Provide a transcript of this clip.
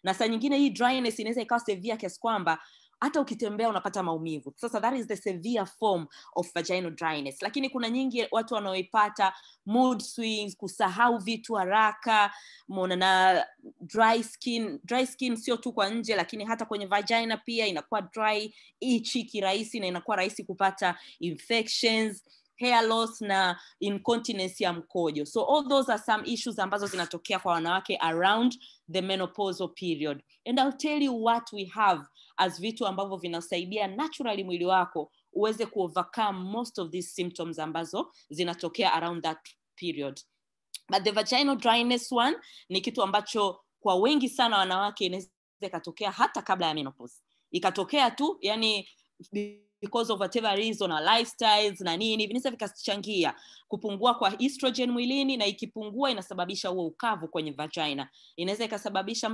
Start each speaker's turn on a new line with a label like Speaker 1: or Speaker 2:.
Speaker 1: Na saa nyingine hii dryness inaweza ikawa severe kiasi kwamba hata ukitembea unapata maumivu. Sasa that is the severe form of vaginal dryness. Lakini kuna nyingi watu wanaoipata mood swings, kusahau vitu haraka, na dry skin. Dry skin sio tu kwa nje, lakini hata kwenye vagina pia inakuwa dry, itchy kirahisi, na inakuwa rahisi kupata infections, hair loss na incontinence ya mkojo. So all those are some issues ambazo zinatokea kwa wanawake around the menopausal period. And I'll tell you what we have as vitu ambavyo vinasaidia naturally mwili wako uweze kuovercome most of these symptoms ambazo zinatokea around that period. But the vaginal dryness one ni kitu ambacho kwa wengi sana wanawake inaweza ikatokea hata kabla ya menopause. Ikatokea tu, yani because of whatever reason or lifestyles na nini, vinaweza vikachangia kupungua kwa estrogen mwilini, na ikipungua inasababisha huo ukavu kwenye vagina. Inaweza ikasababisha